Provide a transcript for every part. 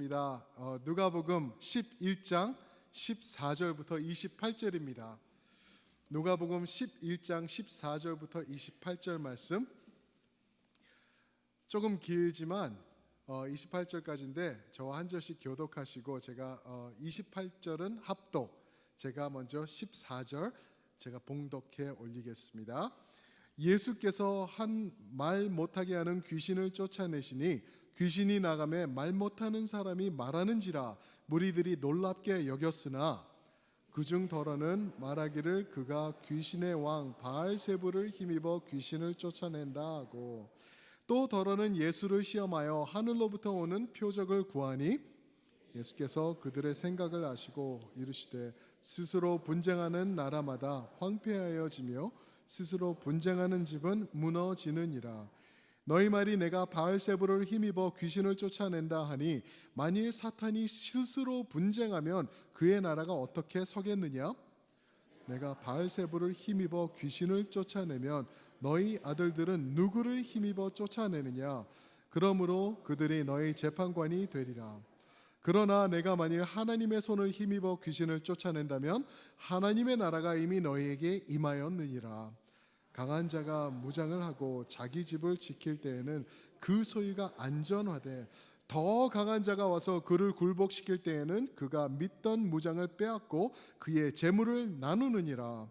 읽겠습니다. 누가복음 11장 14절부터 28절입니다. 누가복음 11장 14절부터 28절 말씀, 조금 길지만 28절까지인데 저와 한 절씩 교독하시고 제가 28절은 합독, 제가 먼저 14절 제가 봉독해 올리겠습니다. 예수께서 한 말 못하게 하는 귀신을 쫓아내시니 귀신이 나가매 말 못하는 사람이 말하는지라 무리들이 놀랍게 여겼으나 그중 더러는 말하기를 그가 귀신의 왕 바알세불을 힘입어 귀신을 쫓아낸다 하고, 또 더러는 예수를 시험하여 하늘로부터 오는 표적을 구하니 예수께서 그들의 생각을 아시고 이르시되 스스로 분쟁하는 나라마다 황폐하여지며 스스로 분쟁하는 집은 무너지느니라. 너희 말이 내가 바알세불을 힘입어 귀신을 쫓아낸다 하니 만일 사탄이 스스로 분쟁하면 그의 나라가 어떻게 서겠느냐? 내가 바알세불을 힘입어 귀신을 쫓아내면 너희 아들들은 누구를 힘입어 쫓아내느냐? 그러므로 그들이 너희 재판관이 되리라. 그러나 내가 만일 하나님의 손을 힘입어 귀신을 쫓아낸다면 하나님의 나라가 이미 너희에게 임하였느니라. 강한 자가 무장을 하고 자기 집을 지킬 때에는 그 소유가 안전하되 더 강한 자가 와서 그를 굴복시킬 때에는 그가 믿던 무장을 빼앗고 그의 재물을 나누느니라.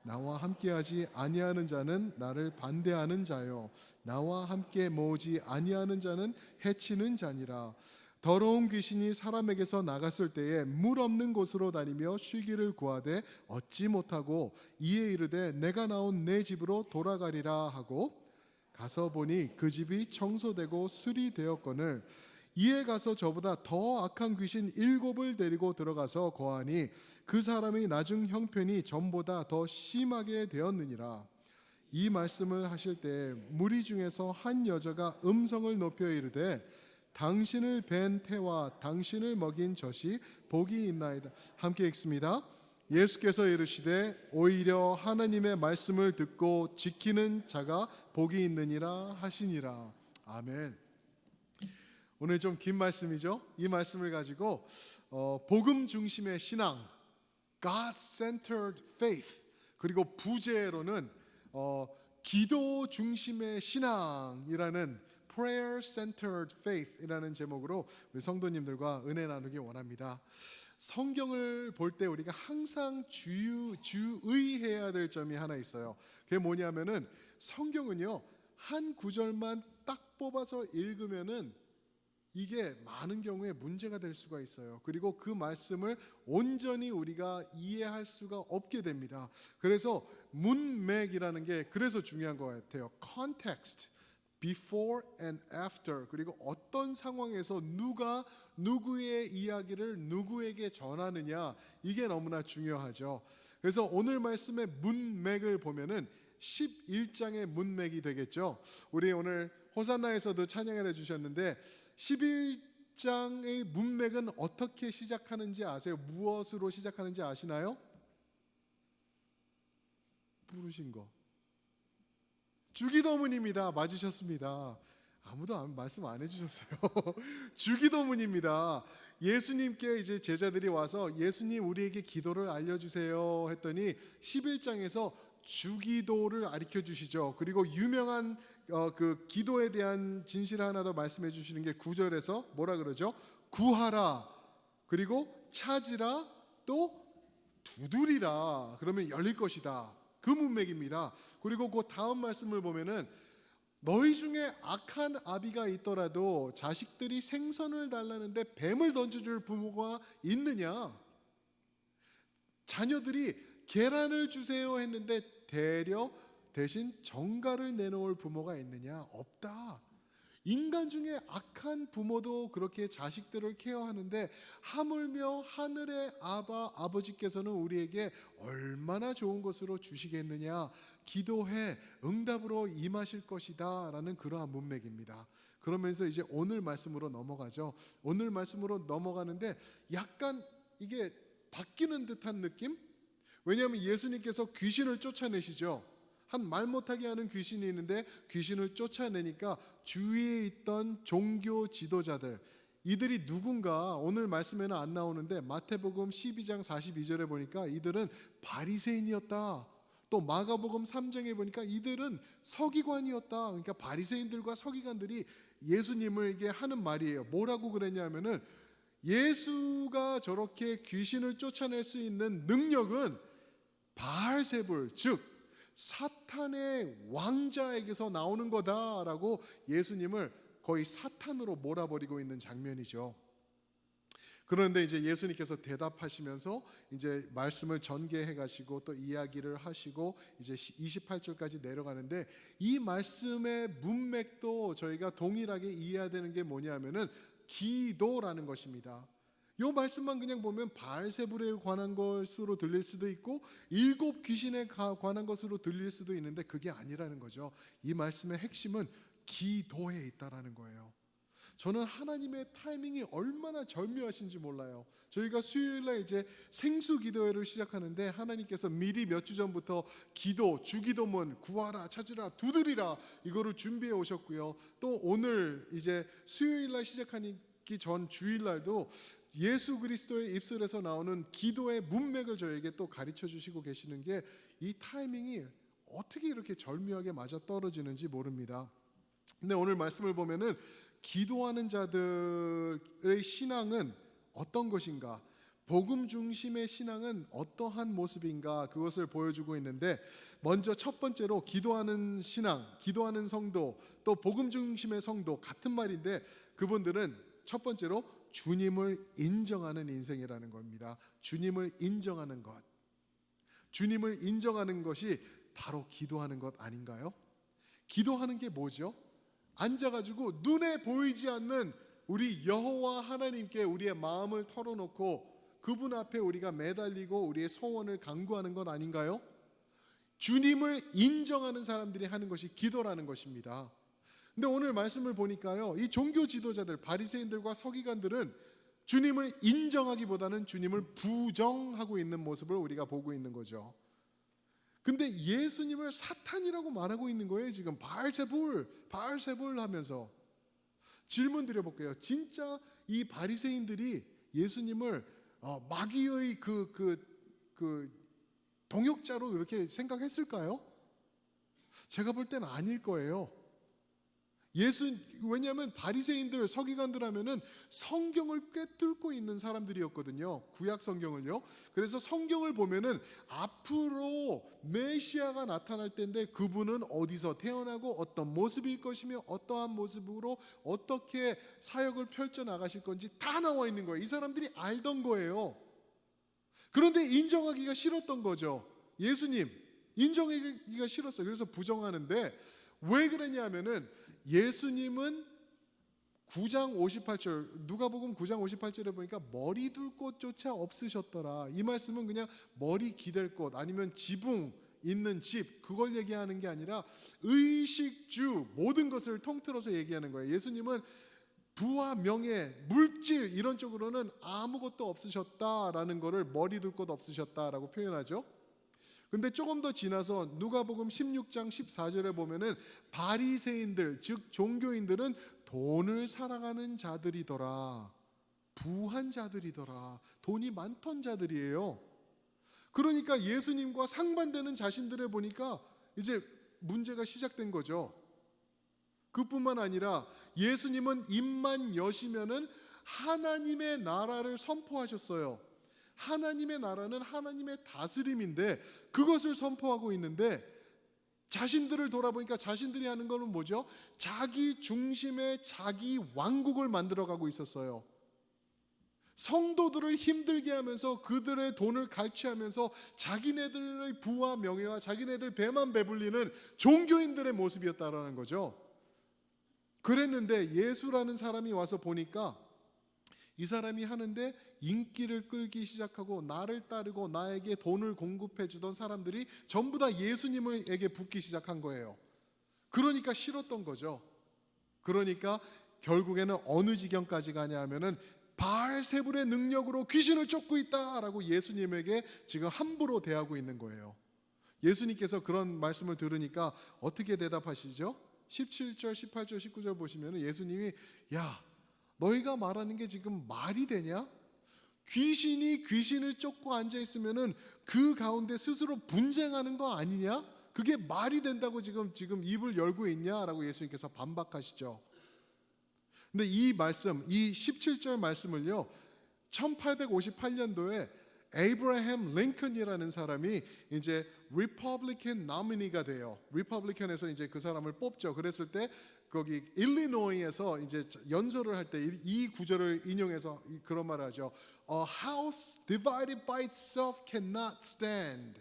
나와 함께하지 아니하는 자는 나를 반대하는 자요 나와 함께 모으지 아니하는 자는 해치는 자니라. 더러운 귀신이 사람에게서 나갔을 때에 물 없는 곳으로 다니며 쉬기를 구하되 얻지 못하고 이에 이르되 내가 나온 내 집으로 돌아가리라 하고 가서 보니 그 집이 청소되고 수리되었거늘 이에 가서 저보다 더 악한 귀신 7을 데리고 들어가서 거하니 그 사람이 나중 형편이 전보다 더 심하게 되었느니라. 이 말씀을 하실 때 무리 중에서 한 여자가 음성을 높여 이르되 당신을 뵌 태와 당신을 먹인 젖이 복이 있나이다. 함께 읽습니다. 예수께서 이르시되 오히려 하나님의 말씀을 듣고 지키는 자가 복이 있느니라 하시니라. 아멘. 오늘 좀 긴 말씀이죠. 이 말씀을 가지고 복음 중심의 신앙, God-centered faith, 그리고 부제로는 기도 중심의 신앙이라는 Prayer-centered faith이라는 제목으로 우리 성도님들과 은혜 나누기 원합니다. 성경을 볼 때 우리가 항상 주의해야 될 점이 하나 있어요. 그게 뭐냐면은 성경은요 한 구절만 딱 뽑아서 읽으면은 이게 많은 경우에 문제가 될 수가 있어요. 그리고 그 말씀을 온전히 우리가 이해할 수가 없게 됩니다. 그래서 문맥이라는 게 그래서 중요한 것 같아요. Context, before and after, 그리고 어떤 상황에서 누가 누구의 이야기를 누구에게 전하느냐, 이게 너무나 중요하죠. 그래서 오늘 말씀의 문맥을 보면은 11장의 문맥이 되겠죠. 우리 오늘 호산나에서도 찬양을 해주셨는데 11장의 문맥은 어떻게 시작하는지 아세요? 무엇으로 시작하는지 아시나요? 부르신 거 주기도문입니다. 맞으셨습니다. 아무도 말씀 안 해주셨어요. 주기도문입니다. 예수님께 이제 제자들이 와서 예수님 우리에게 기도를 알려주세요 했더니 11장에서 주기도를 가르쳐 주시죠. 그리고 유명한 그 기도에 대한 진실 하나 더 말씀해 주시는 게 9절에서 뭐라 그러죠? 구하라, 그리고 찾으라, 또 두드리라, 그러면 열릴 것이다. 그 문맥입니다. 그리고 그 다음 말씀을 보면은 너희 중에 악한 아비가 있더라도 자식들이 생선을 달라는데 뱀을 던져줄 부모가 있느냐? 자녀들이 계란을 주세요 했는데 되려 대신 정갈을 내놓을 부모가 있느냐? 없다. 인간 중에 악한 부모도 그렇게 자식들을 케어하는데 하물며 하늘의 아버지께서는 우리에게 얼마나 좋은 것으로 주시겠느냐? 기도해 응답으로 임하실 것이다 라는 그러한 문맥입니다. 그러면서 이제 오늘 말씀으로 넘어가죠. 오늘 말씀으로 넘어가는데 약간 이게 바뀌는 듯한 느낌? 왜냐하면 예수님께서 귀신을 쫓아내시죠. 한 말 못하게 하는 귀신이 있는데 귀신을 쫓아내니까 주위에 있던 종교 지도자들, 이들이 누군가 오늘 말씀에는 안 나오는데 마태복음 12장 42절에 보니까 이들은 바리새인이었다. 또 마가복음 3장에 보니까 이들은 서기관이었다. 그러니까 바리새인들과 서기관들이 예수님에게 하는 말이에요. 뭐라고 그랬냐면은 예수가 저렇게 귀신을 쫓아낼 수 있는 능력은 바알세불, 즉 사탄의 왕자에게서 나오는 거다라고 예수님을 거의 사탄으로 몰아버리고 있는 장면이죠. 그런데 이제 예수님께서 대답하시면서 이제 말씀을 전개해 가시고 또 이야기를 하시고 이제 28절까지 내려가는데, 이 말씀의 문맥도 저희가 동일하게 이해해야 되는 게 뭐냐면은 기도라는 것입니다. 이 말씀만 그냥 보면 바알세불에 관한 것으로 들릴 수도 있고 일곱 귀신에 관한 것으로 들릴 수도 있는데 그게 아니라는 거죠. 이 말씀의 핵심은 기도에 있다라는 거예요. 저는 하나님의 타이밍이 얼마나 절묘하신지 몰라요. 저희가 수요일날 이제 생수 기도회를 시작하는데 하나님께서 미리 몇 주 전부터 기도, 주기도문, 구하라, 찾으라, 두드리라 이거를 준비해 오셨고요. 또 오늘 이제 수요일날 시작하기 전 주일날도 예수 그리스도의 입술에서 나오는 기도의 문맥을 저에게 또 가르쳐 주시고 계시는 게 이 타이밍이 어떻게 이렇게 절묘하게 맞아 떨어지는지 모릅니다. 근데 오늘 말씀을 보면은 기도하는 자들의 신앙은 어떤 것인가, 복음 중심의 신앙은 어떠한 모습인가, 그것을 보여주고 있는데, 먼저 첫 번째로 기도하는 신앙, 기도하는 성도, 또 복음 중심의 성도 같은 말인데 그분들은 첫 번째로 주님을 인정하는 인생이라는 겁니다. 주님을 인정하는 것, 주님을 인정하는 것이 바로 기도하는 것 아닌가요? 기도하는 게 뭐죠? 앉아가지고 눈에 보이지 않는 우리 여호와 하나님께 우리의 마음을 털어놓고 그분 앞에 우리가 매달리고 우리의 소원을 간구하는 것 아닌가요? 주님을 인정하는 사람들이 하는 것이 기도라는 것입니다. 근데 오늘 말씀을 보니까요, 이 종교 지도자들, 바리새인들과 서기관들은 주님을 인정하기보다는 주님을 부정하고 있는 모습을 우리가 보고 있는 거죠. 근데 예수님을 사탄이라고 말하고 있는 거예요. 지금 바알세불 하면서. 질문 드려볼게요. 진짜 이 바리새인들이 예수님을 마귀의 그 동역자로 이렇게 생각했을까요? 제가 볼 때는 아닐 거예요. 왜냐하면 바리새인들, 서기관들 하면은 성경을 꿰뚫고 있는 사람들이었거든요. 구약 성경을요. 그래서 성경을 보면은 앞으로 메시아가 나타날 때인데 그분은 어디서 태어나고 어떤 모습일 것이며 어떠한 모습으로 어떻게 사역을 펼쳐 나가실 건지 다 나와 있는 거예요. 이 사람들이 알던 거예요. 그런데 인정하기가 싫었던 거죠. 예수님 인정하기가 싫었어요. 그래서 부정하는데, 왜 그러냐면은 예수님은 9장 58절, 누가복음 9장 58절에 보니까 머리 둘 곳조차 없으셨더라. 이 말씀은 그냥 머리 기댈 곳 아니면 지붕 있는 집, 그걸 얘기하는 게 아니라 의식주, 모든 것을 통틀어서 얘기하는 거예요. 예수님은 부와 명예, 물질 이런 쪽으로는 아무것도 없으셨다라는 거를 머리 둘 곳 없으셨다라고 표현하죠. 근데 조금 더 지나서 누가복음 16장 14절에 보면은 바리새인들, 즉 종교인들은 돈을 사랑하는 자들이더라, 부한 자들이더라, 돈이 많던 자들이에요. 그러니까 예수님과 상반되는 자신들을 보니까 이제 문제가 시작된 거죠. 그뿐만 아니라 예수님은 입만 여시면은 하나님의 나라를 선포하셨어요. 하나님의 나라는 하나님의 다스림인데 그것을 선포하고 있는데, 자신들을 돌아보니까 자신들이 하는 거는 뭐죠? 자기 중심의 자기 왕국을 만들어가고 있었어요. 성도들을 힘들게 하면서 그들의 돈을 갈취하면서 자기네들의 부와 명예와 자기네들 배만 배불리는 종교인들의 모습이었다라는 거죠. 그랬는데 예수라는 사람이 와서 보니까 이 사람이 하는데 인기를 끌기 시작하고 나를 따르고 나에게 돈을 공급해 주던 사람들이 전부 다 예수님에게 붙기 시작한 거예요. 그러니까 싫었던 거죠. 그러니까 결국에는 어느 지경까지 가냐 하면은 바알세불의 능력으로 귀신을 쫓고 있다라고 예수님에게 지금 함부로 대하고 있는 거예요. 예수님께서 그런 말씀을 들으니까 어떻게 대답하시죠? 17절, 18절, 19절 보시면 예수님이, 야, 너희가 말하는 게 지금 말이 되냐? 귀신이 귀신을 쫓고 앉아 있으면은 그 가운데 스스로 분쟁하는 거 아니냐? 그게 말이 된다고 지금 입을 열고 있냐라고 예수님께서 반박하시죠. 근데 이 말씀, 이 17절 말씀을요, 1858년도에 에이브라햄 링컨이라는 사람이 이제 리퍼블리칸 노미니가 돼요. 리퍼블리칸에서 이제 그 사람을 뽑죠. 그랬을 때 거기 일리노이에서 이제 연설을 할 때 이 구절을 인용해서 그런 말을 하죠. A house divided by itself cannot stand.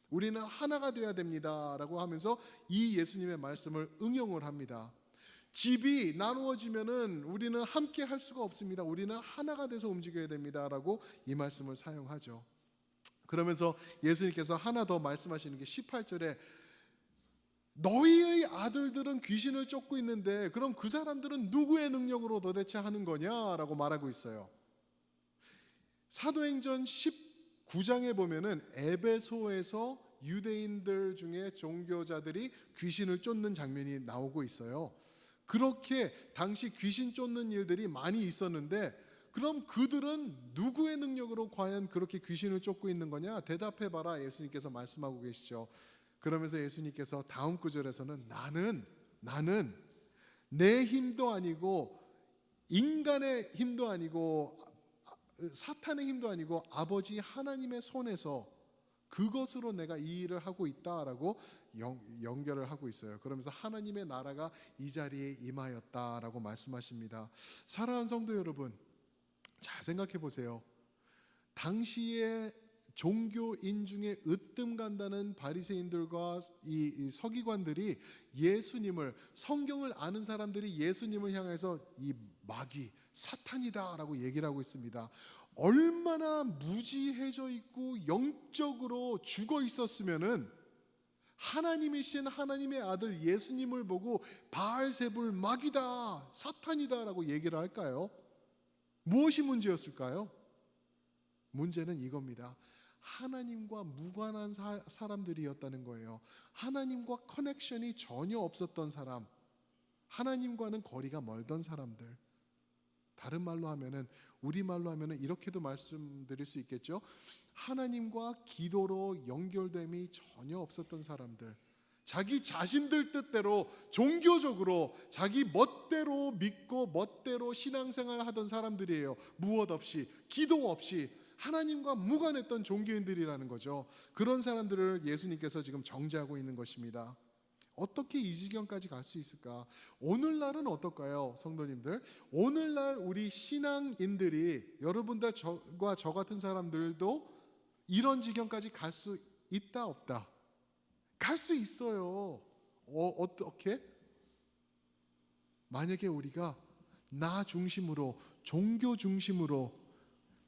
우리는 하나가 되어야 됩니다라고 하면서 이 예수님의 말씀을 응용을 합니다. 집이 나누어지면은 우리는 함께 할 수가 없습니다. 우리는 하나가 돼서 움직여야 됩니다라고 이 말씀을 사용하죠. 그러면서 예수님께서 하나 더 말씀하시는 게 18절에 너희의 아들들은 귀신을 쫓고 있는데 그럼 그 사람들은 누구의 능력으로 도대체 하는 거냐라고 말하고 있어요. 사도행전 19장에 보면은 에베소에서 유대인들 중에 종교자들이 귀신을 쫓는 장면이 나오고 있어요. 그렇게 당시 귀신 쫓는 일들이 많이 있었는데 그럼 그들은 누구의 능력으로 과연 그렇게 귀신을 쫓고 있는 거냐? 대답해봐라 예수님께서 말씀하고 계시죠. 그러면서 예수님께서 다음 구절에서는 나는 내 힘도 아니고 인간의 힘도 아니고 사탄의 힘도 아니고 아버지 하나님의 손에서 그것으로 내가 이 일을 하고 있다라고 연결을 하고 있어요. 그러면서 하나님의 나라가 이 자리에 임하였다라고 말씀하십니다. 사랑하는 성도 여러분, 잘 생각해 보세요. 당시에 종교인 중에 으뜸 간다는 바리새인들과 이 서기관들이 예수님을, 성경을 아는 사람들이 예수님을 향해서 이 마귀 사탄이다라고 얘기를 하고 있습니다. 얼마나 무지해져 있고 영적으로 죽어 있었으면은 하나님이신 하나님의 아들 예수님을 보고 바알세불 마귀다 사탄이다라고 얘기를 할까요? 무엇이 문제였을까요? 문제는 이겁니다. 하나님과 무관한 사람들이었다는 거예요. 하나님과 커넥션이 전혀 없었던 사람, 하나님과는 거리가 멀던 사람들. 다른 말로 하면은, 우리말로 하면은 이렇게도 말씀드릴 수 있겠죠. 하나님과 기도로 연결됨이 전혀 없었던 사람들, 자기 자신들 뜻대로 종교적으로 자기 멋대로 믿고 멋대로 신앙생활을 하던 사람들이에요. 무엇 없이, 기도 없이 하나님과 무관했던 종교인들이라는 거죠. 그런 사람들을 예수님께서 지금 정죄하고 있는 것입니다. 어떻게 이 지경까지 갈 수 있을까? 오늘날은 어떨까요, 성도님들? 오늘날 우리 신앙인들이, 여러분들과 저 같은 사람들도 이런 지경까지 갈 수 있다 없다? 갈 수 있어요. 어떻게? 만약에 우리가 나 중심으로, 종교 중심으로,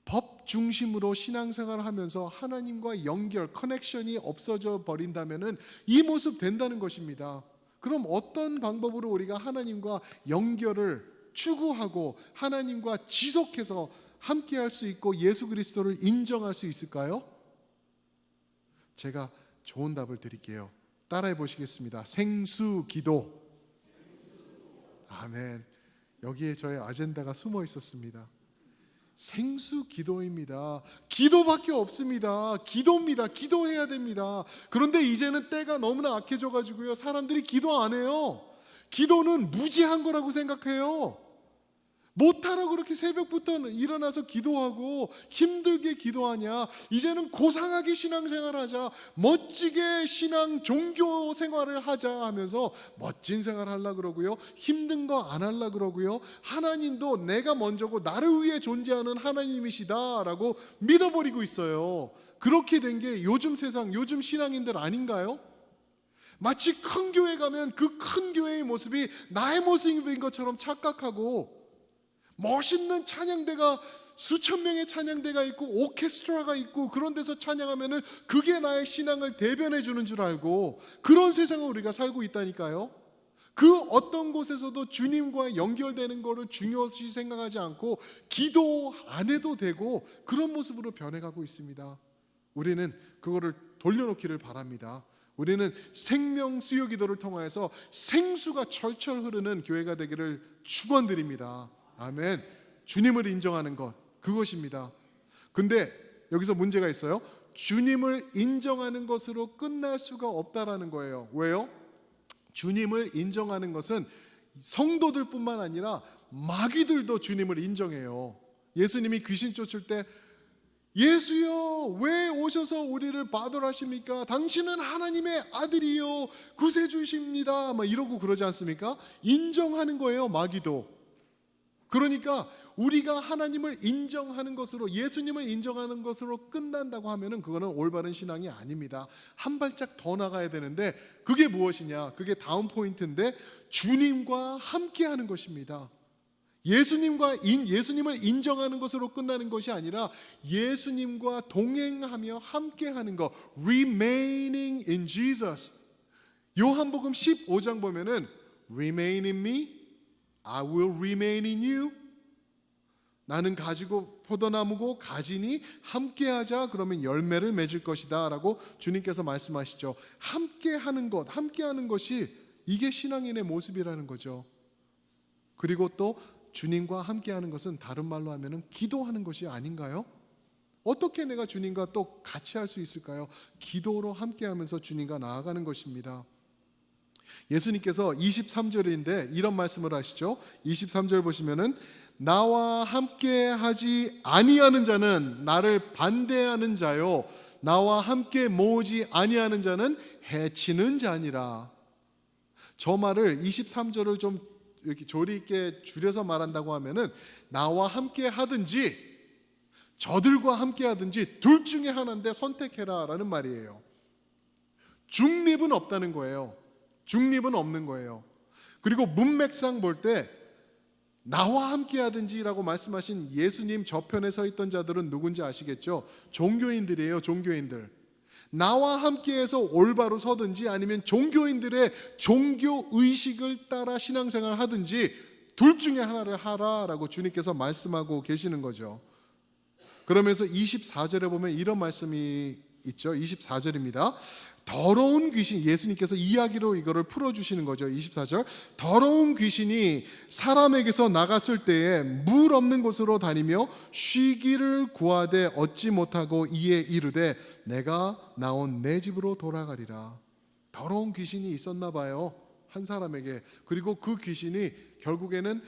법 중심으로 신앙생활을 하면서 하나님과 연결, 커넥션이 없어져 버린다면은 이 모습 된다는 것입니다. 그럼 어떤 방법으로 우리가 하나님과 연결을 추구하고 하나님과 지속해서 함께 할 수 있고 예수 그리스도를 인정할 수 있을까요? 제가 좋은 답을 드릴게요. 따라해 보시겠습니다. 생수기도. 아멘. 여기에 저의 아젠다가 숨어 있었습니다. 생수기도입니다. 기도밖에 없습니다. 기도입니다. 기도해야 됩니다. 그런데 이제는 때가 너무나 악해져 가지고요, 사람들이 기도 안 해요. 기도는 무지한 거라고 생각해요. 못하러 그렇게 새벽부터 일어나서 기도하고 힘들게 기도하냐? 이제는 고상하게 신앙생활하자, 멋지게 신앙 종교 생활을 하자 하면서 멋진 생활 하려고 그러고요, 힘든 거 안 하려고 그러고요, 하나님도 내가 먼저고 나를 위해 존재하는 하나님이시다라고 믿어버리고 있어요. 그렇게 된 게 요즘 세상, 요즘 신앙인들 아닌가요? 마치 큰 교회 가면 그 큰 교회의 모습이 나의 모습인 것처럼 착각하고, 멋있는 찬양대가, 수천 명의 찬양대가 있고 오케스트라가 있고 그런 데서 찬양하면은 그게 나의 신앙을 대변해 주는 줄 알고 그런 세상을 우리가 살고 있다니까요. 그 어떤 곳에서도 주님과 연결되는 거를 중요시 생각하지 않고 기도 안 해도 되고 그런 모습으로 변해가고 있습니다. 우리는 그거를 돌려놓기를 바랍니다. 우리는 생명 수요 기도를 통하여서 생수가 철철 흐르는 교회가 되기를 축원드립니다. 아멘. 주님을 인정하는 것, 그것입니다. 근데 여기서 문제가 있어요. 주님을 인정하는 것으로 끝날 수가 없다라는 거예요. 왜요? 주님을 인정하는 것은 성도들뿐만 아니라 마귀들도 주님을 인정해요. 예수님이 귀신 쫓을 때 예수여 왜 오셔서 우리를 받으라십니까? 당신은 하나님의 아들이요 구세주십니다. 막 이러고 그러지 않습니까? 인정하는 거예요, 마귀도. 그러니까 우리가 하나님을 인정하는 것으로, 예수님을 인정하는 것으로 끝난다고 하면은 그거는 올바른 신앙이 아닙니다. 한 발짝 더 나가야 되는데, 그게 무엇이냐? 그게 다음 포인트인데, 주님과 함께하는 것입니다. 예수님을 인정하는 것으로 끝나는 것이 아니라 예수님과 동행하며 함께하는 것, remaining in Jesus. 요한복음 15장 보면은 remain in me, I will remain in you. 나는 가지고 포도나무고 가지니 함께하자, 그러면 열매를 맺을 것이다 라고 주님께서 말씀하시죠. 함께하는 것, 함께하는 것이 이게 신앙인의 모습이라는 거죠. 그리고 또 주님과 함께하는 것은 다른 말로 하면 기도하는 것이 아닌가요? 어떻게 내가 주님과 또 같이 할 수 있을까요? 기도로 함께하면서 주님과 나아가는 것입니다. 예수님께서 23절인데 이런 말씀을 하시죠. 23절 보시면은 나와 함께하지 아니하는 자는 나를 반대하는 자요, 나와 함께 모으지 아니하는 자는 해치는 자니라. 저 말을 23절을 좀 이렇게 조리 있게 줄여서 말한다고 하면은 나와 함께 하든지 저들과 함께 하든지 둘 중에 하나인데 선택해라 라는 말이에요. 중립은 없다는 거예요. 중립은 없는 거예요. 그리고 문맥상 볼 때 나와 함께 하든지라고 말씀하신 예수님 저편에 서 있던 자들은 누군지 아시겠죠? 종교인들이에요. 종교인들. 나와 함께해서 올바로 서든지 아니면 종교인들의 종교 의식을 따라 신앙생활을 하든지 둘 중에 하나를 하라라고 주님께서 말씀하고 계시는 거죠. 그러면서 24절에 보면 이런 말씀이 있죠. 24절입니다. 더러운 귀신, 예수님께서 이야기로 이거를 풀어주시는 거죠. 24절, 더러운 귀신이 사람에게서 나갔을 때에 물 없는 곳으로 다니며 쉬기를 구하되 얻지 못하고 이에 이르되 내가 나온 내 집으로 돌아가리라. 더러운 귀신이 있었나 봐요, 한 사람에게. 그리고 그 귀신이 결국에는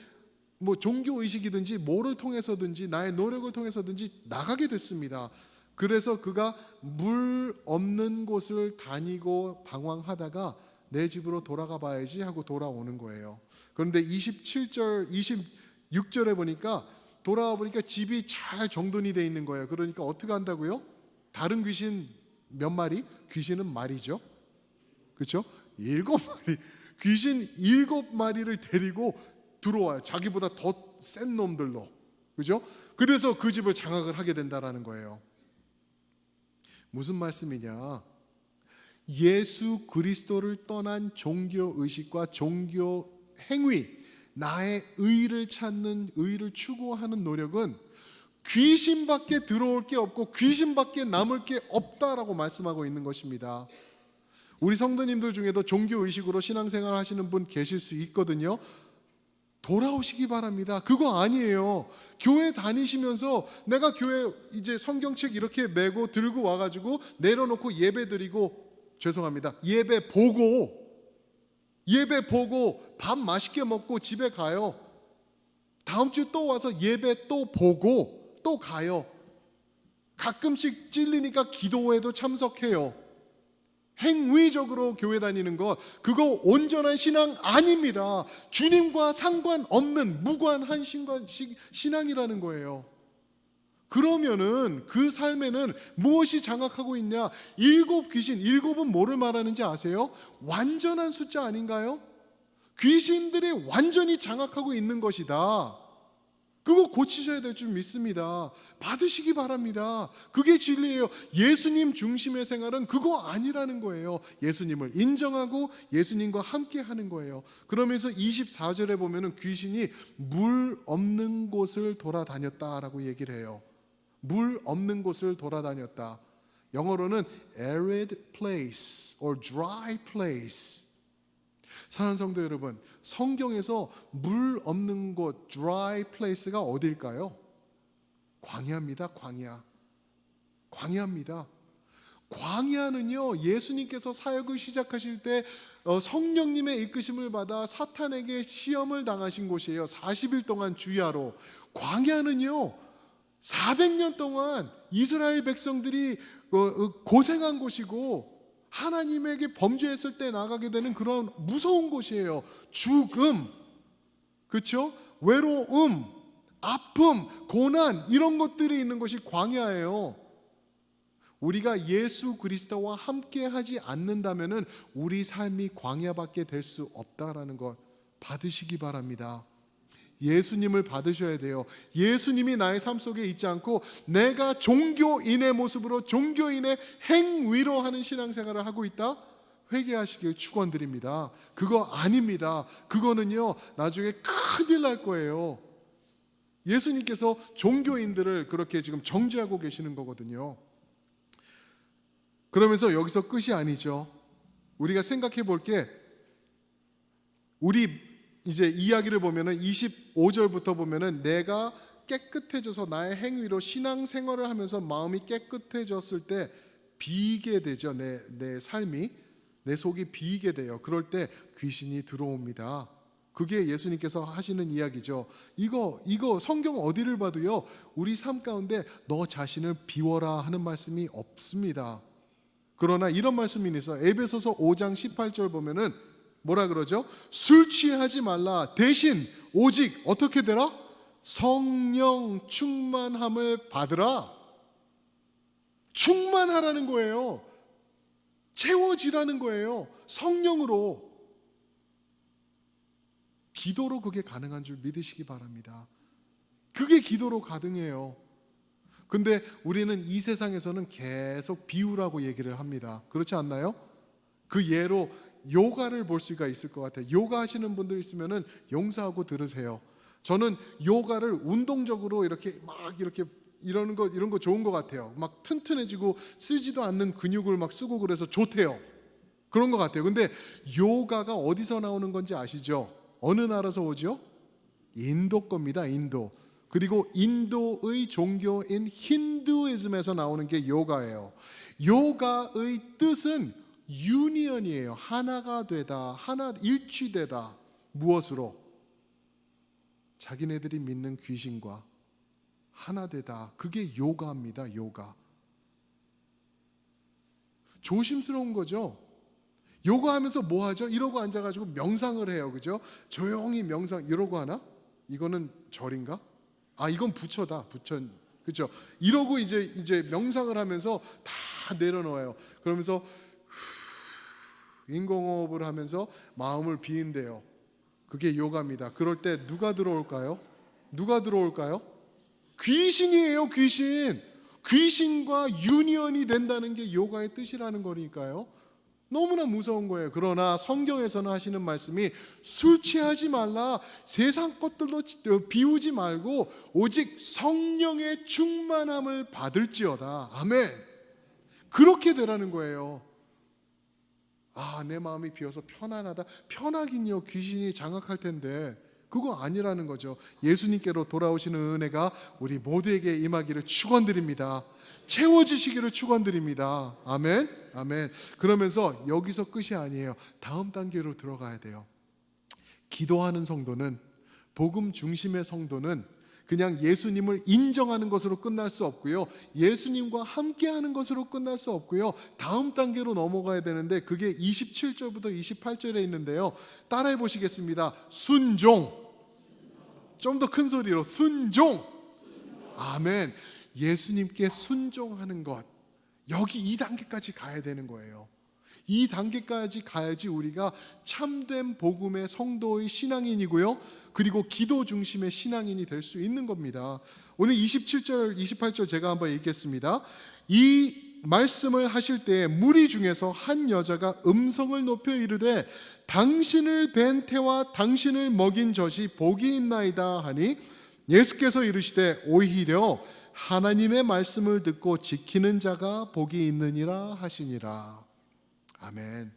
뭐 종교의식이든지 뭐를 통해서든지 나의 노력을 통해서든지 나가게 됐습니다. 그래서 그가 물 없는 곳을 다니고 방황하다가 내 집으로 돌아가 봐야지 하고 돌아오는 거예요. 그런데 27절, 26절에 보니까 돌아와 보니까 집이 잘 정돈이 돼 있는 거예요. 그러니까 어떻게 한다고요? 다른 귀신 몇 마리? 귀신은 말이죠. 그렇죠? 7마리. 귀신 7마리를 데리고 들어와요. 자기보다 더 센 놈들로. 그죠? 그래서 그 집을 장악을 하게 된다라는 거예요. 무슨 말씀이냐? 예수 그리스도를 떠난 종교 의식과 종교 행위, 나의 의를 찾는, 의를 추구하는 노력은 귀신밖에 들어올 게 없고 귀신밖에 남을 게 없다라고 말씀하고 있는 것입니다. 우리 성도님들 중에도 종교 의식으로 신앙생활 하시는 분 계실 수 있거든요. 돌아오시기 바랍니다. 그거 아니에요. 교회 다니시면서 내가 교회 이제 성경책 이렇게 메고 들고 와가지고 내려놓고 예배 드리고, 죄송합니다, 예배 보고 밥 맛있게 먹고 집에 가요. 다음 주 또 와서 예배 또 보고 또 가요. 가끔씩 찔리니까 기도회도 참석해요. 행위적으로 교회 다니는 것, 그거 온전한 신앙 아닙니다. 주님과 상관없는 무관한 신앙이라는 거예요. 그러면은 그 삶에는 무엇이 장악하고 있냐? 7 귀신, 7은 뭐를 말하는지 아세요? 완전한 숫자 아닌가요? 귀신들이 완전히 장악하고 있는 것이다. 그거 고치셔야 될 줄 믿습니다. 받으시기 바랍니다. 그게 진리예요. 예수님 중심의 생활은 그거 아니라는 거예요. 예수님을 인정하고 예수님과 함께 하는 거예요. 그러면서 24절에 보면은 귀신이 물 없는 곳을 돌아다녔다라고 얘기를 해요. 물 없는 곳을 돌아다녔다. 영어로는 arid place or dry place. 사랑하는 성도 여러분, 성경에서 물 없는 곳, dry place가 어딜까요? 광야입니다. 광야입니다. 광야는요, 예수님께서 사역을 시작하실 때 성령님의 이끄심을 받아 사탄에게 시험을 당하신 곳이에요. 40일 동안 주야로. 광야는요, 400년 동안 이스라엘 백성들이 고생한 곳이고, 하나님에게 범죄했을 때 나가게 되는 그런 무서운 곳이에요. 죽음, 그렇죠? 외로움, 아픔, 고난, 이런 것들이 있는 것이 광야예요. 우리가 예수 그리스도와 함께 하지 않는다면은 우리 삶이 광야밖에 될 수 없다라는 것 받으시기 바랍니다. 예수님을 받으셔야 돼요. 예수님이 나의 삶 속에 있지 않고 내가 종교인의 모습으로 종교인의 행위로 하는 신앙생활을 하고 있다? 회개하시길 축원드립니다. 그거 아닙니다. 그거는요, 나중에 큰일 날 거예요. 예수님께서 종교인들을 그렇게 지금 정죄하고 계시는 거거든요. 그러면서 여기서 끝이 아니죠. 우리가 생각해 볼 게, 우리 이제 이야기를 보면은 25절부터 보면은 내가 깨끗해져서 나의 행위로 신앙생활을 하면서 마음이 깨끗해졌을 때 비게 되죠. 내 삶이, 내 속이 비게 돼요. 그럴 때 귀신이 들어옵니다. 그게 예수님께서 하시는 이야기죠. 이거 성경 어디를 봐도요, 우리 삶 가운데 너 자신을 비워라 하는 말씀이 없습니다. 그러나 이런 말씀이 있어요. 에베소서 5장 18절 보면은 뭐라 그러죠? 술 취하지 말라. 대신 오직 어떻게 되라? 성령 충만함을 받으라. 충만하라는 거예요. 채워지라는 거예요. 성령으로. 기도로 그게 가능한 줄 믿으시기 바랍니다. 그게 기도로 가능해요. 근데 우리는 이 세상에서는 계속 비우라고 얘기를 합니다. 그렇지 않나요? 그 예로 요가를 볼 수가 있을 것 같아요. 요가 하시는 분들 있으면은 용서하고 들으세요. 저는 요가를 운동적으로 이렇게 막 이렇게 이런 거 좋은 것 같아요. 막 튼튼해지고 쓰지도 않는 근육을 막 쓰고 그래서 좋대요. 그런 것 같아요. 근데 요가가 어디서 나오는 건지 아시죠? 어느 나라에서 오죠? 인도 겁니다. 인도. 그리고 인도의 종교인 힌두이즘에서 나오는 게 요가예요. 요가의 뜻은 유니언이에요. 하나가 되다, 하나 일치되다. 무엇으로? 자기네들이 믿는 귀신과 하나 되다. 그게 요가입니다. 요가. 조심스러운 거죠. 요가하면서 뭐 하죠? 이러고 앉아가지고 명상을 해요. 그죠? 조용히 명상. 이러고 하나? 이거는 절인가? 아, 이건 부처다. 부처. 그렇죠? 이러고 이제 명상을 하면서 다 내려놓아요. 그러면서 인공호흡을 하면서 마음을 비운대요. 그게 요가입니다. 그럴 때 누가 들어올까요? 누가 들어올까요? 귀신이에요. 귀신. 귀신과 유니언이 된다는 게 요가의 뜻이라는 거니까요. 너무나 무서운 거예요. 그러나 성경에서는 하시는 말씀이 술 취하지 말라. 세상 것들로 비우지 말고 오직 성령의 충만함을 받을지어다. 아멘. 그렇게 되라는 거예요. 아, 내 마음이 비어서 편안하다. 편하긴요. 귀신이 장악할 텐데 그거 아니라는 거죠. 예수님께로 돌아오시는 은혜가 우리 모두에게 임하기를 축원드립니다. 채워주시기를 축원드립니다. 아멘. 아멘. 그러면서 여기서 끝이 아니에요. 다음 단계로 들어가야 돼요. 기도하는 성도는, 복음 중심의 성도는 그냥 예수님을 인정하는 것으로 끝날 수 없고요. 예수님과 함께하는 것으로 끝날 수 없고요. 다음 단계로 넘어가야 되는데 그게 27절부터 28절에 있는데요. 따라해 보시겠습니다. 순종. 좀 더 큰 소리로 순종. 아멘. 예수님께 순종하는 것. 여기 이 단계까지 가야 되는 거예요. 이 단계까지 가야지 우리가 참된 복음의 성도의 신앙인이고요. 그리고 기도 중심의 신앙인이 될 수 있는 겁니다. 오늘 27절, 28절 제가 한번 읽겠습니다. 이 말씀을 하실 때 무리 중에서 한 여자가 음성을 높여 이르되 당신을 뵌 태와 당신을 먹인 젖이 복이 있나이다 하니 예수께서 이르시되 오히려 하나님의 말씀을 듣고 지키는 자가 복이 있느니라 하시니라. 아멘.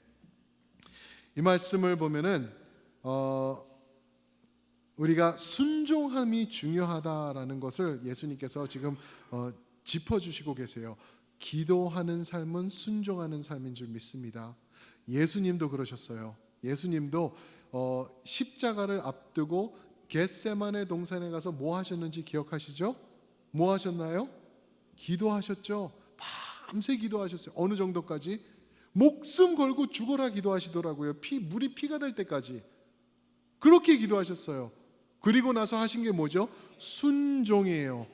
이 말씀을 보면은 우리가 순종함이 중요하다라는 것을 예수님께서 지금 짚어주시고 계세요. 기도하는 삶은 순종하는 삶인 줄 믿습니다. 예수님도 그러셨어요. 예수님도 십자가를 앞두고 겟세마네 동산에 가서 뭐 하셨는지 기억하시죠? 뭐 하셨나요? 기도하셨죠. 밤새 기도하셨어요. 어느 정도까지? 목숨 걸고 죽어라 기도하시더라고요. 물이 피가 될 때까지 그렇게 기도하셨어요. 그리고 나서 하신 게 뭐죠? 순종이에요.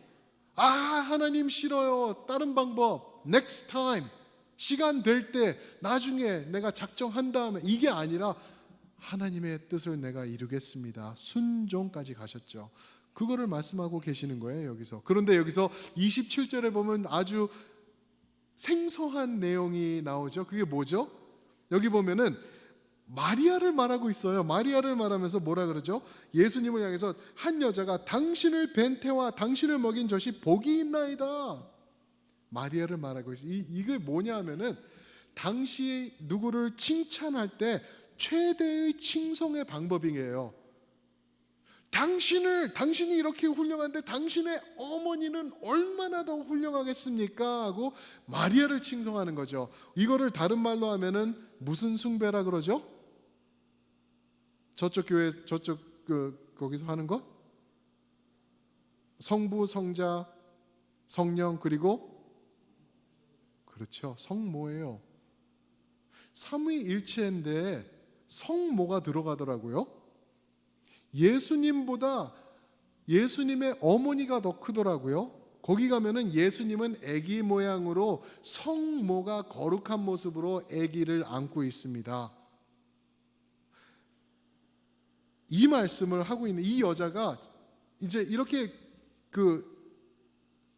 하나님 싫어요. 다른 방법. Next time. 시간 될 때 나중에 내가 작정한 다음에, 이게 아니라 하나님의 뜻을 내가 이루겠습니다. 순종까지 가셨죠. 그거를 말씀하고 계시는 거예요, 여기서. 그런데 여기서 27절에 보면 아주 생소한 내용이 나오죠. 그게 뭐죠? 여기 보면은 마리아를 말하고 있어요. 마리아를 말하면서 뭐라 그러죠? 예수님을 향해서 한 여자가 당신을 뵌 태와 당신을 먹인 젖이 복이 있나이다. 마리아를 말하고 있어요. 이게 뭐냐 하면은 당시 누구를 칭찬할 때 최대의 칭송의 방법이에요. 당신이 이렇게 훌륭한데 당신의 어머니는 얼마나 더 훌륭하겠습니까? 하고 마리아를 칭송하는 거죠. 이거를 다른 말로 하면은 무슨 숭배라 그러죠? 저쪽 교회 거기서 하는 거? 성부, 성자, 성령, 그리고 그렇죠. 성모예요. 삼위일체인데 성모가 들어가더라고요. 예수님보다 예수님의 어머니가 더 크더라고요. 거기 가면은 예수님은 아기 모양으로 성모가 거룩한 모습으로 아기를 안고 있습니다. 이 말씀을 하고 있는 이 여자가 이제 이렇게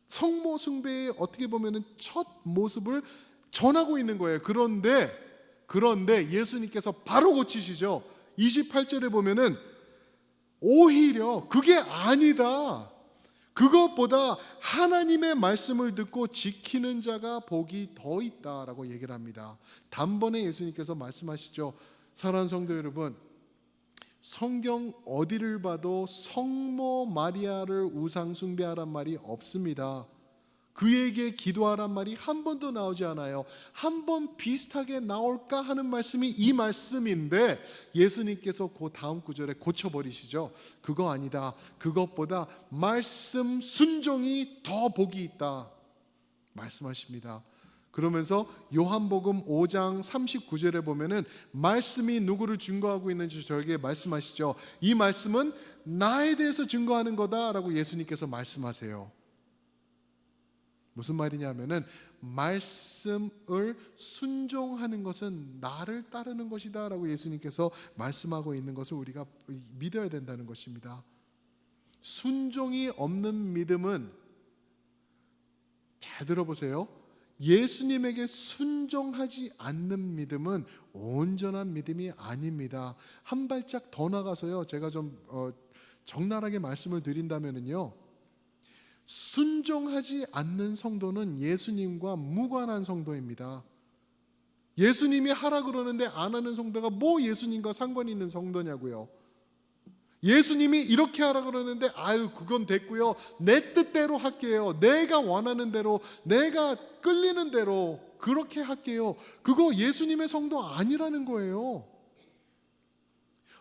성모 숭배의 어떻게 보면은 첫 모습을 전하고 있는 거예요. 그런데 예수님께서 바로 고치시죠. 28절에 보면은 오히려 그게 아니다. 그것보다 하나님의 말씀을 듣고 지키는 자가 복이 더 있다라고 얘기를 합니다. 단번에 예수님께서 말씀하시죠. 사랑하는 성도 여러분, 성경 어디를 봐도 성모 마리아를 우상 숭배하란 말이 없습니다. 그에게 기도하란 말이 한 번도 나오지 않아요. 한 번 비슷하게 나올까 하는 말씀이 이 말씀인데 예수님께서 그 다음 구절에 고쳐버리시죠. 그거 아니다. 그것보다 말씀 순종이 더 복이 있다 말씀하십니다. 그러면서 요한복음 5장 39절에 보면은 말씀이 누구를 증거하고 있는지 저에게 말씀하시죠. 이 말씀은 나에 대해서 증거하는 거다라고 예수님께서 말씀하세요. 무슨 말이냐면은 말씀을 순종하는 것은 나를 따르는 것이다 라고 예수님께서 말씀하고 있는 것을 우리가 믿어야 된다는 것입니다. 순종이 없는 믿음은, 잘 들어보세요, 예수님에게 순종하지 않는 믿음은 온전한 믿음이 아닙니다. 한 발짝 더 나가서요, 제가 좀 적나라하게 말씀을 드린다면요, 순종하지 않는 성도는 예수님과 무관한 성도입니다. 예수님이 하라 그러는데 안 하는 성도가 뭐 예수님과 상관이 있는 성도냐고요. 예수님이 이렇게 하라 그러는데 그건 됐고요, 내 뜻대로 할게요, 내가 원하는 대로, 내가 끌리는 대로 그렇게 할게요. 그거 예수님의 성도 아니라는 거예요.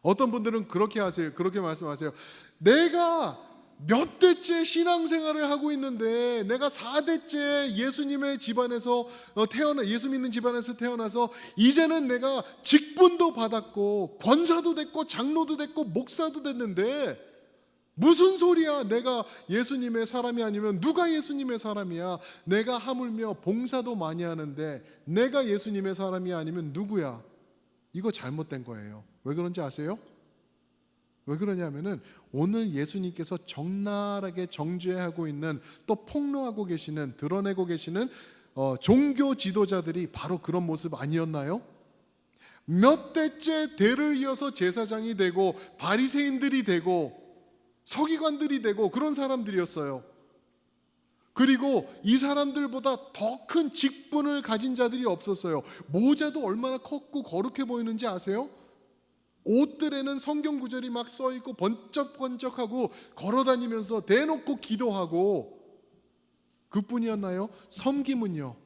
어떤 분들은 그렇게 하세요. 그렇게 말씀하세요. 내가 몇 대째 신앙생활을 하고 있는데, 내가 4대째 예수님의 집안에서 예수 믿는 집안에서 태어나서 이제는 내가 직분도 받았고 권사도 됐고 장로도 됐고 목사도 됐는데 무슨 소리야. 내가 예수님의 사람이 아니면 누가 예수님의 사람이야. 내가 하물며 봉사도 많이 하는데 내가 예수님의 사람이 아니면 누구야. 이거 잘못된 거예요. 왜 그런지 아세요? 왜 그러냐면은 오늘 예수님께서 적나라하게 정죄하고 있는, 또 폭로하고 계시는, 드러내고 계시는 종교 지도자들이 바로 그런 모습 아니었나요? 몇 대째 대를 이어서 제사장이 되고 바리새인들이 되고 서기관들이 되고 그런 사람들이었어요. 그리고 이 사람들보다 더 큰 직분을 가진 자들이 없었어요. 모자도 얼마나 컸고 거룩해 보이는지 아세요? 옷들에는 성경 구절이 막 써 있고 번쩍번쩍하고 걸어다니면서 대놓고 기도하고, 그뿐이었나요? 섬김은요,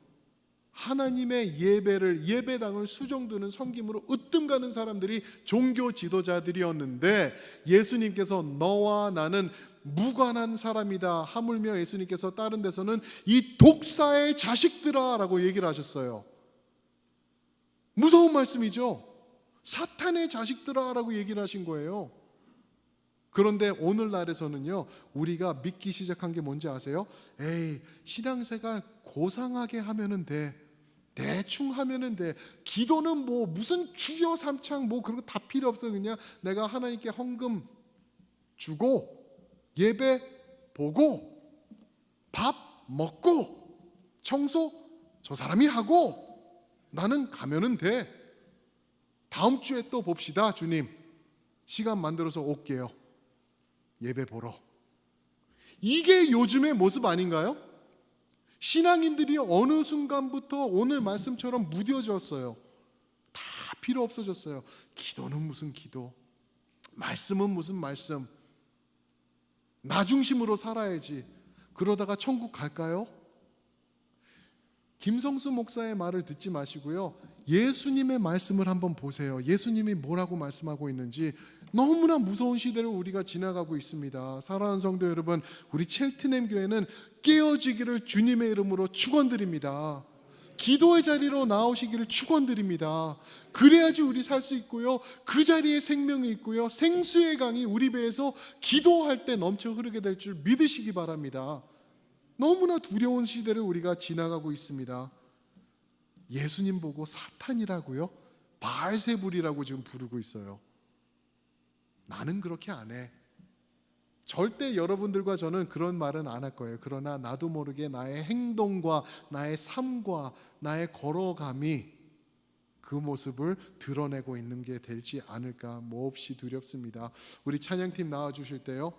하나님의 예배당을 수종드는 섬김으로 으뜸 가는 사람들이 종교 지도자들이었는데, 예수님께서 너와 나는 무관한 사람이다 하물며 예수님께서 다른 데서는 이 독사의 자식들아 라고 얘기를 하셨어요. 무서운 말씀이죠. 사탄의 자식들아 라고 얘기를 하신 거예요. 그런데 오늘날에서는요, 우리가 믿기 시작한 게 뭔지 아세요? 에이, 신앙생활 고상하게 하면은 돼, 대충 하면은 돼, 기도는 뭐 무슨 주여 삼창 뭐 그런 거 다 필요 없어, 그냥 내가 하나님께 헌금 주고 예배 보고 밥 먹고 청소 저 사람이 하고 나는 가면은 돼. 다음 주에 또 봅시다. 주님 시간 만들어서 올게요. 예배 보러. 이게 요즘의 모습 아닌가요? 신앙인들이 어느 순간부터 오늘 말씀처럼 무뎌졌어요. 다 필요 없어졌어요. 기도는 무슨 기도, 말씀은 무슨 말씀, 나 중심으로 살아야지. 그러다가 천국 갈까요? 김성수 목사의 말을 듣지 마시고요, 예수님의 말씀을 한번 보세요. 예수님이 뭐라고 말씀하고 있는지. 너무나 무서운 시대를 우리가 지나가고 있습니다. 사랑하는 성도 여러분, 우리 첼트넴 교회는 깨어지기를 주님의 이름으로 축원드립니다. 기도의 자리로 나오시기를 축원드립니다. 그래야지 우리 살 수 있고요, 그 자리에 생명이 있고요, 생수의 강이 우리 배에서 기도할 때 넘쳐 흐르게 될 줄 믿으시기 바랍니다. 너무나 두려운 시대를 우리가 지나가고 있습니다. 예수님 보고 사탄이라고요? 바알세불이라고 지금 부르고 있어요. 나는 그렇게 안 해. 절대 여러분들과 저는 그런 말은 안 할 거예요. 그러나 나도 모르게 나의 행동과 나의 삶과 나의 걸어감이 그 모습을 드러내고 있는 게 될지 않을까 몹시 두렵습니다. 우리 찬양팀 나와주실 때요,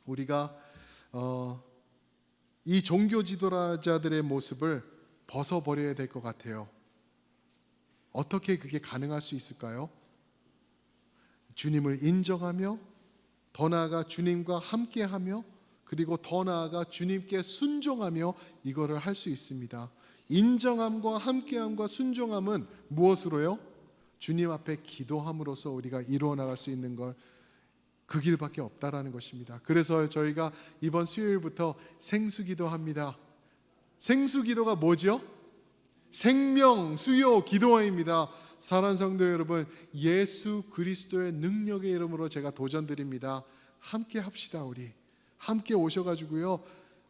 우리가 이 종교 지도자들의 모습을 벗어버려야 될 것 같아요. 어떻게 그게 가능할 수 있을까요? 주님을 인정하며, 더 나아가 주님과 함께하며, 그리고 더 나아가 주님께 순종하며 이거를 할 수 있습니다. 인정함과 함께함과 순종함은 무엇으로요? 주님 앞에 기도함으로써 우리가 이루어 나갈 수 있는 걸, 그 길밖에 없다라는 것입니다. 그래서 저희가 이번 수요일부터 생수기도합니다. 생수기도가 뭐죠? 생명 수요 기도회입니다. 사랑하는 성도 여러분, 예수 그리스도의 능력의 이름으로 제가 도전드립니다. 함께 합시다. 우리 함께 오셔가지고요,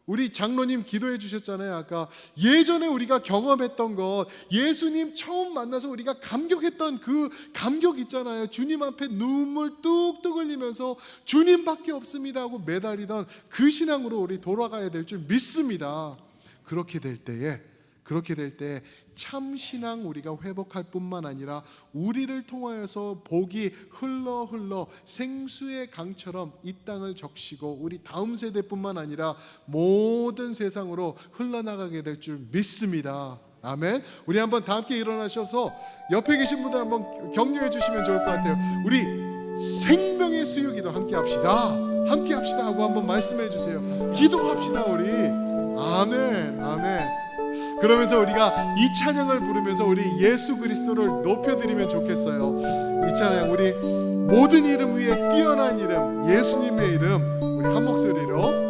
우리 장로님 기도해 주셨잖아요. 아까 예전에 우리가 경험했던 것, 예수님 처음 만나서 우리가 감격했던 그 감격 있잖아요. 주님 앞에 눈물 뚝뚝 흘리면서 주님밖에 없습니다 하고 매달리던 그 신앙으로 우리 돌아가야 될 줄 믿습니다. 그렇게 될 때에 참 신앙 우리가 회복할 뿐만 아니라 우리를 통하여서 복이 흘러 생수의 강처럼 이 땅을 적시고 우리 다음 세대뿐만 아니라 모든 세상으로 흘러나가게 될 줄 믿습니다. 아멘. 우리 한번 다 함께 일어나셔서 옆에 계신 분들 한번 격려해 주시면 좋을 것 같아요. 우리 생명의 수요기도 함께 합시다 하고 한번 말씀해 주세요. 기도합시다 우리. 아멘. 그러면서 우리가 이 찬양을 부르면서 우리 예수 그리스도를 높여드리면 좋겠어요. 이 찬양, 우리 모든 이름 위에 뛰어난 이름, 예수님의 이름, 우리 한 목소리로